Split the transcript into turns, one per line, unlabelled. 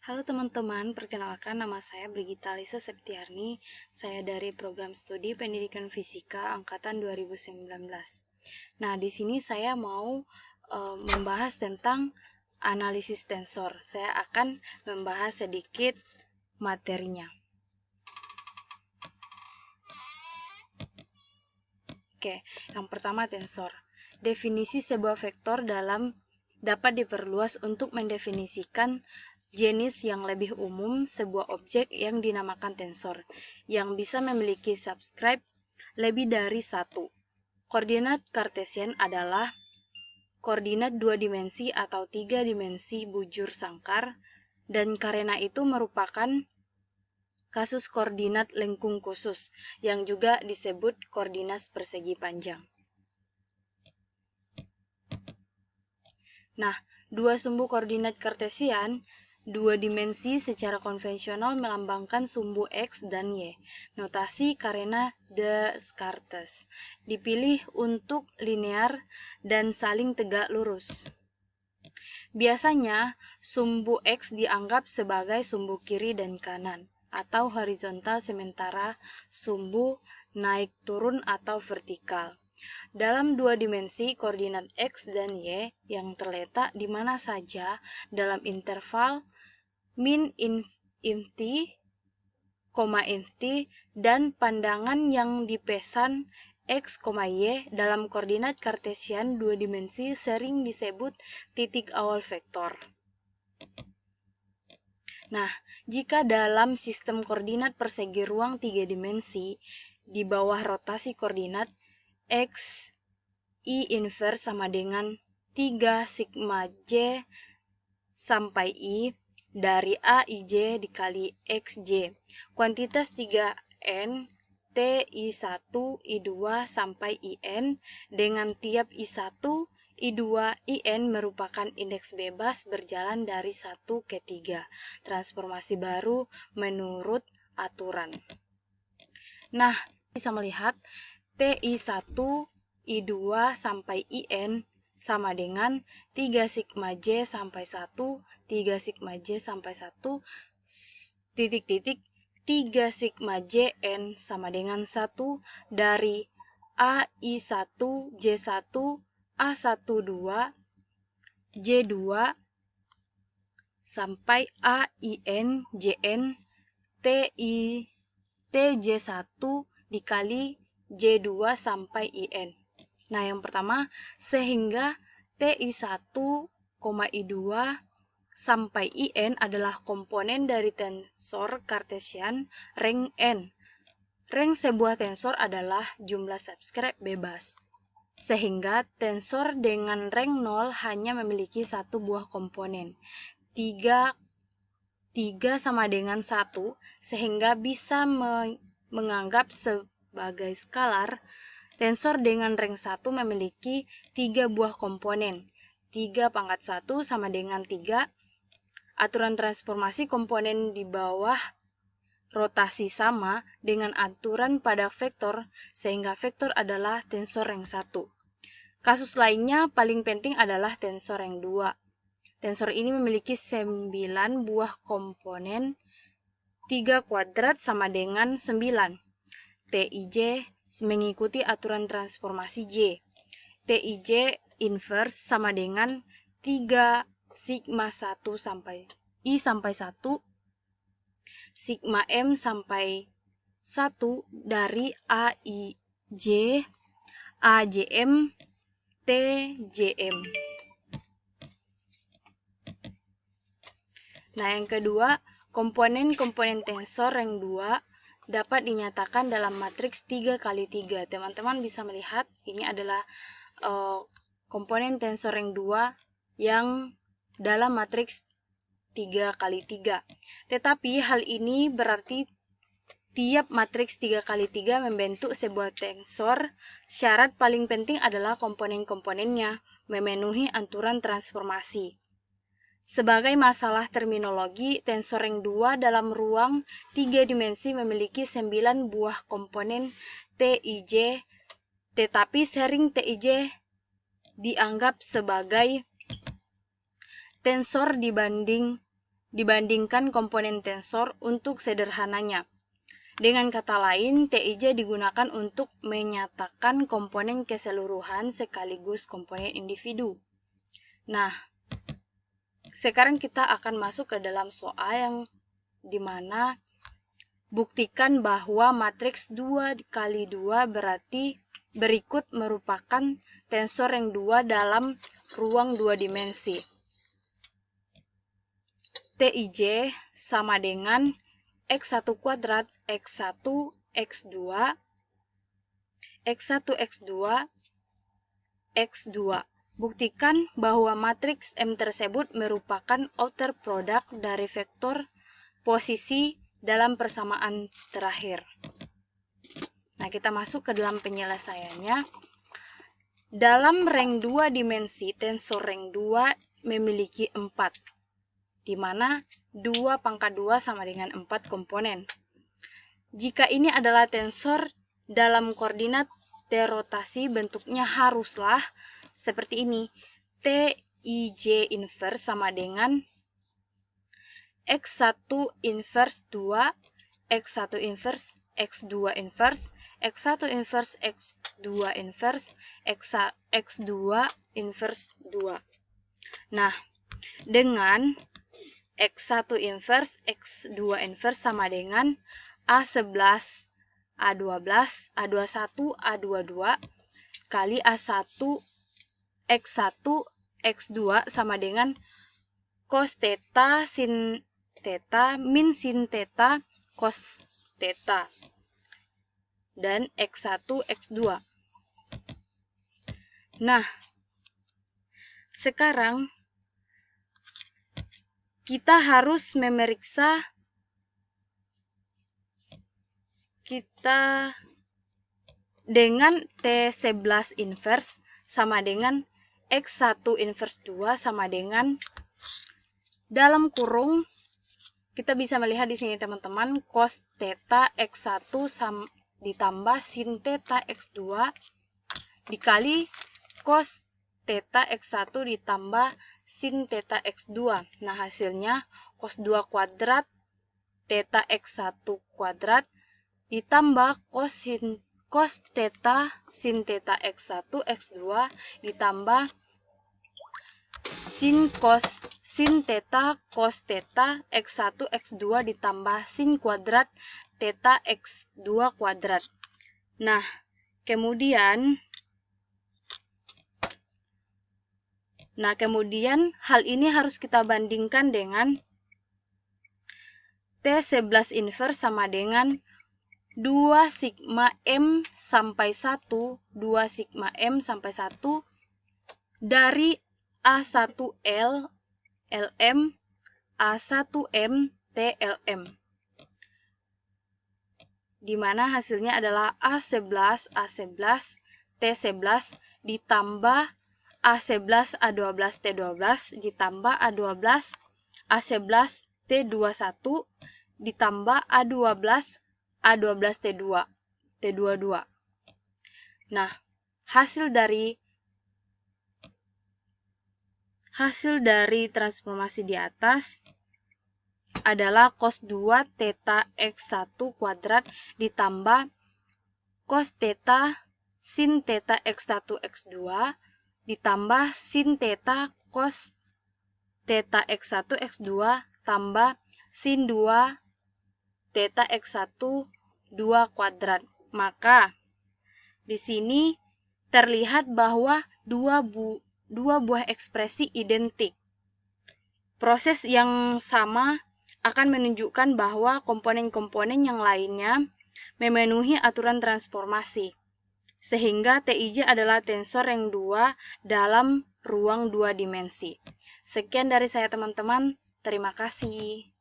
Halo teman-teman, perkenalkan nama saya Brigita Lisa Septiarni. Saya dari Program Studi Pendidikan Fisika Angkatan 2019. Nah, di sini saya mau membahas tentang analisis tensor. Saya akan membahas sedikit materinya. Oke, yang pertama tensor. Definisi sebuah vektor dapat diperluas untuk mendefinisikan jenis yang lebih umum sebuah objek yang dinamakan tensor, yang bisa memiliki subscribe lebih dari satu. Koordinat Kartesian adalah koordinat 2 dimensi atau 3 dimensi bujur sangkar, dan karena itu merupakan kasus koordinat lengkung khusus, yang juga disebut koordinat persegi panjang. Nah, dua sumbu koordinat Kartesian dua dimensi secara konvensional melambangkan sumbu X dan Y. Notasi karena Descartes dipilih untuk linear dan saling tegak lurus. Biasanya, sumbu X dianggap sebagai sumbu kiri dan kanan, atau horizontal, sementara sumbu naik turun atau vertikal. Dalam dua dimensi, koordinat X dan Y yang terletak di mana saja dalam interval min infinity, infinity, dan pandangan yang dipesan X, Y dalam koordinat Kartesian dua dimensi sering disebut titik awal vektor. Nah, jika dalam sistem koordinat persegi ruang 3 dimensi, di bawah rotasi koordinat X, I inverse sama dengan 3 sigma J sampai I dari A IJ dikali XJ. Kuantitas 3N TI1, I2 sampai IN dengan tiap I1, I2, IN merupakan indeks bebas berjalan dari 1 ke 3. Transformasi baru menurut aturan. Nah, bisa melihat TI1, I2 sampai IN sama dengan 3 sigma J sampai 1, 3 sigma J sampai 1, titik-titik 3 sigma JN sama dengan 1 dari AI1, J1, A12, J2 sampai AIN, JN, TJ1 dikali J2 sampai IN. Nah, yang pertama, sehingga TI1, I2 sampai IN adalah komponen dari tensor Kartesian rank N. Rank sebuah tensor adalah jumlah subscribe bebas. Sehingga tensor dengan rank 0 hanya memiliki satu buah komponen. 3 sama dengan 1, sehingga bisa menganggap sebagai skalar. Tensor dengan rank 1 memiliki 3 buah komponen. 3 pangkat 1 sama dengan 3. Aturan transformasi komponen di bawah rotasi sama dengan aturan pada vektor, sehingga vektor adalah tensor rank 1. Kasus lainnya paling penting adalah tensor rank 2. Tensor ini memiliki 9 buah komponen. 3 kuadrat sama dengan 9. TIJ mengikuti aturan transformasi J. TIJ inverse sama dengan 3 sigma 1 sampai I sampai 1, sigma M sampai 1 dari AIJ, AJM, TJM. Nah, yang kedua, komponen-komponen tensor rank 2 dapat dinyatakan dalam matriks 3x3. Teman-teman bisa melihat ini adalah komponen tensor rank 2 yang dalam matriks 3x3. Tetapi hal ini berarti tiap matriks 3x3 membentuk sebuah tensor. Syarat paling penting adalah komponen-komponennya memenuhi aturan transformasi. Sebagai masalah terminologi, tensor rank 2 dalam ruang 3 dimensi memiliki 9 buah komponen TIJ, tetapi sering TIJ dianggap sebagai tensor dibanding dibandingkan komponen tensor untuk sederhananya. Dengan kata lain, TIJ digunakan untuk menyatakan komponen keseluruhan sekaligus komponen individu. Nah, sekarang kita akan masuk ke dalam soal yang dimana buktikan bahwa matriks 2 kali 2 berarti berikut merupakan tensor ring 2 dalam ruang 2 dimensi. TIJ sama dengan X1 kuadrat, X1, X2, X1, X2, X2. Buktikan bahwa matriks M tersebut merupakan outer product dari vektor posisi dalam persamaan terakhir. Nah, kita masuk ke dalam penyelesaiannya. Dalam ring 2 dimensi, tensor ring 2 memiliki 4, di mana 2 pangkat 2 sama dengan 4 komponen. Jika ini adalah tensor dalam koordinat T rotasi, bentuknya haruslah seperti ini. TIJ inverse sama dengan X1 inverse 2, X1 inverse, X2 inverse, X1 inverse, X2 inverse, X2 inverse 2. Nah, dengan X1 inverse, X2 inverse sama dengan A11, A12, A21, A22 kali A1, X1, X2 sama dengan cos theta sin theta min sin theta cos theta dan X1, X2. Nah, sekarang kita harus memeriksa kita dengan T11 inverse sama dengan X1 inverse 2 sama dengan dalam kurung kita bisa melihat di sini teman-teman cos theta X1 ditambah sin theta X2 dikali cos theta X1 ditambah sin theta X2. Nah, hasilnya cos 2 kuadrat theta X1 kuadrat ditambah cos theta sin theta X1 X2 ditambah sin theta cos theta X1 X2 ditambah sin kuadrat theta X2 kuadrat. Nah, kemudian hal ini harus kita bandingkan dengan T11 inverse sama dengan 2 sigma M sampai 1, 2 sigma M sampai 1 dari A1L LM A1M TLM, di mana hasilnya adalah A11 T11 ditambah A11 A12 T12 ditambah A12 A11 T21 ditambah A12 T22. Nah, hasil dari transformasi di atas adalah cos 2 theta X1 kuadrat ditambah cos theta sin theta X1 X2 ditambah sin theta cos theta X1 X2 tambah sin 2 theta X1 2 kuadrat. Maka di sini terlihat bahwa dua buah ekspresi identik. Proses yang sama akan menunjukkan bahwa komponen-komponen yang lainnya memenuhi aturan transformasi, sehingga TIJ adalah tensor ring 2 dalam ruang 2 dimensi. Sekian dari saya teman-teman, terima kasih.